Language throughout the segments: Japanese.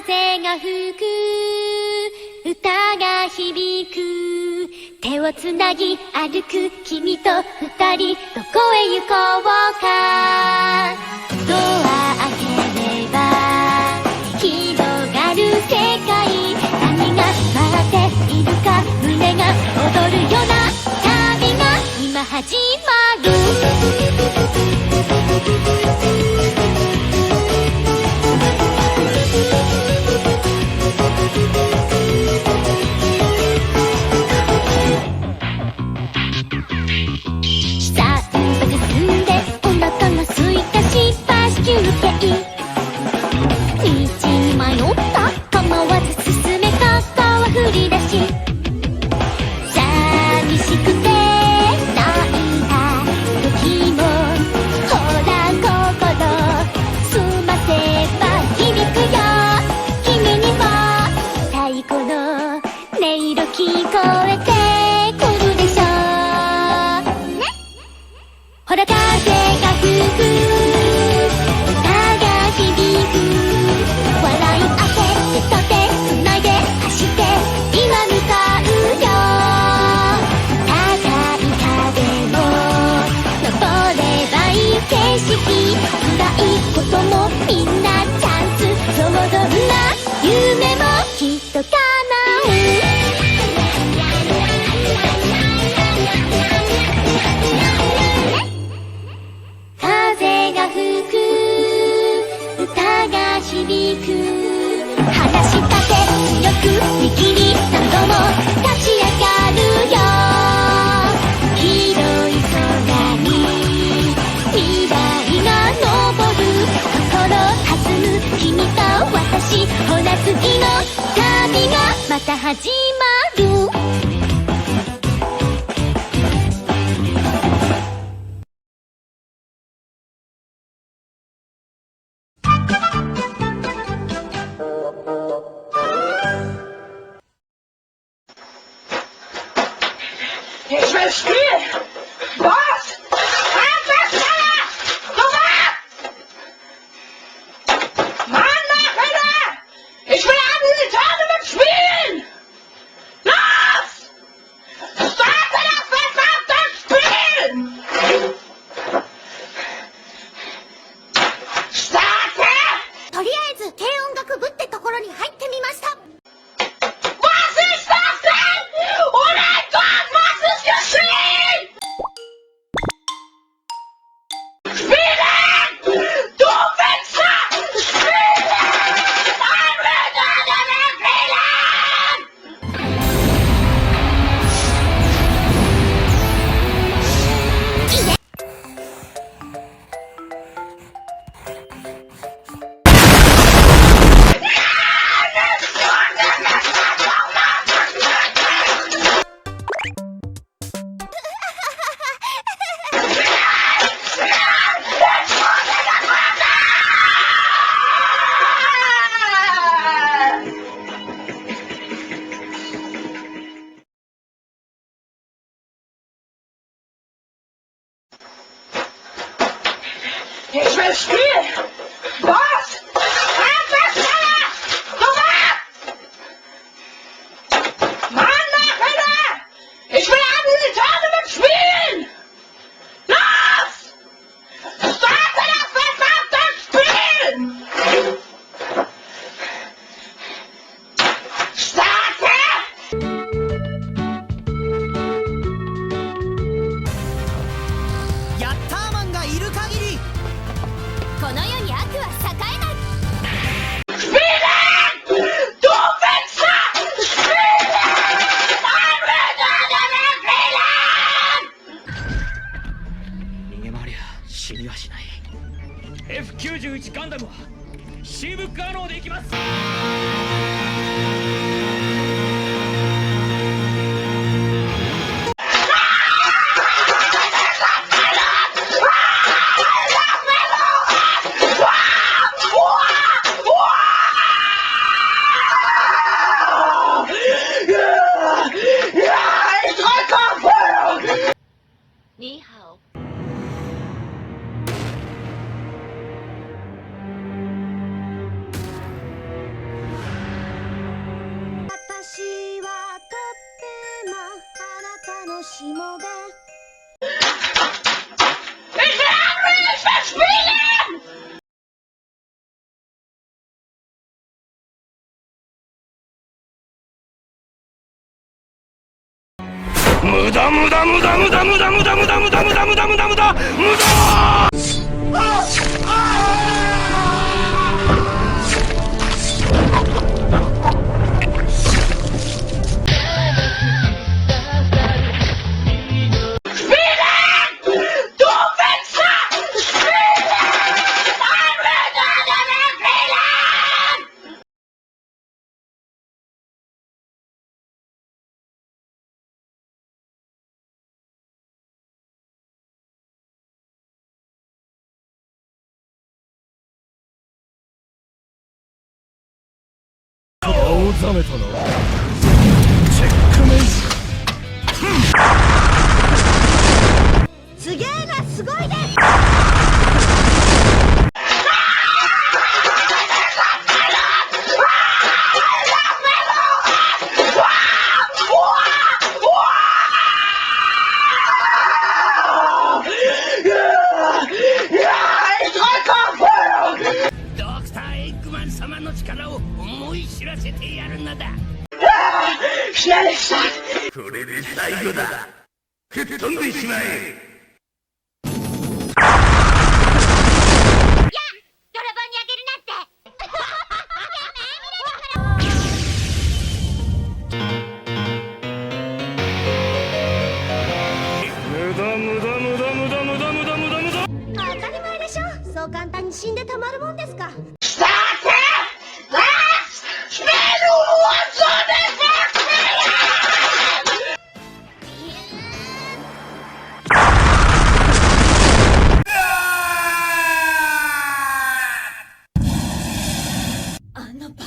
風が吹く歌が響く手をつなぎ歩く君と二人どこへ行こうかドア開ければ広がる世界何が待っているか胸が躍るような旅が今始まる道に迷った構わず進めたかは振り出し寂しくて泣いた時もほら心澄ませば響くよ君にも太鼓の音色聞こえてくるでしょねほら風が吹くこともみんなチャンスそうどんな夢もきっと叶う風が吹く歌が響く話しかけ強く握り何度も立ち上がるよ広い空に未来が昇る心弾む君と私ほら次の旅がまた始まるIch will spielen! Was? Ich will an diese Tournament spielen! Los! Starte das verdammte Spiel! Starte! とりあえず軽音楽部ってところに入ってみました Was ist das denn? Oh mein Gott, was ist geschehen? Spielen! Du Wichser! Spielen! Ich will spielen! Was? Einfach schneller! Du Mann, Alter! Ich will an diese Tournament spielen! Los! Starte das verdammte Spiel! Starte! ヤッターマンがいる限りこの世に悪は栄えない Spielen! Du Wichser! Spielen! Spielen! 逃げ回りゃ死にはしない。 F91 ガンダムはシーブックアローで行きます。ニーハオ無駄無駄無駄無駄無駄無駄無駄無駄無駄無駄無駄無駄無駄無駄。青ざめたな。チェックメイト。すげえな、すごいね。ドクターエッグマン様の力を思い知らせてやるのだ。これで最後だ。吹っ飛んでしまえ。泥棒にあげるなんて無駄無駄無駄無駄無駄無駄無駄無駄。当たり前でしょ。そう簡単に死んでたまるもんですか。あんなバカ、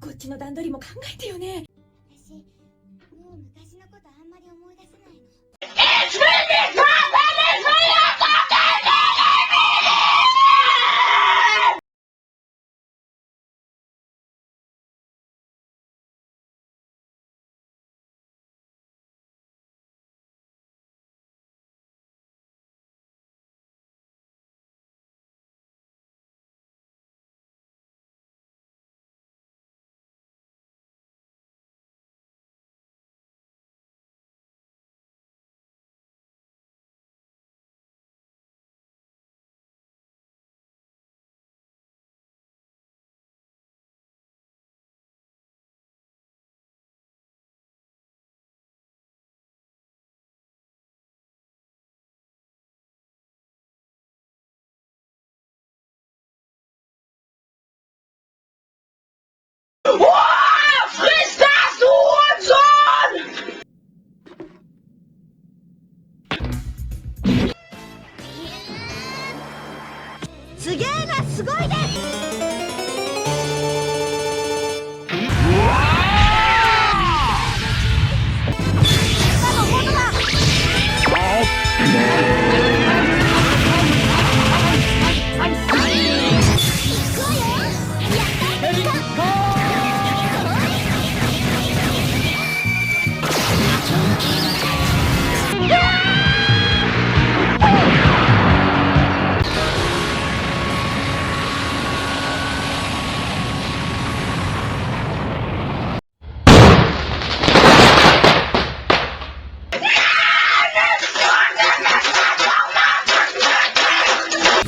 こっちの段取りも考えてよね。私もう昔のことあんまり思い出せないの。すげえな、すごいね。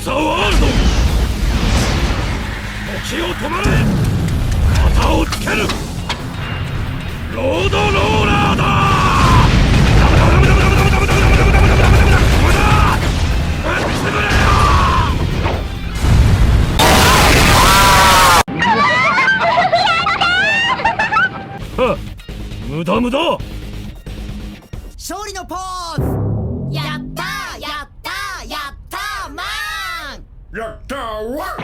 ザワールド、時を止まれ。肩をつける。ロードローラーだ。無駄無駄。勝利のポーズ。やったー、やったー、やったーマン。やったーわ。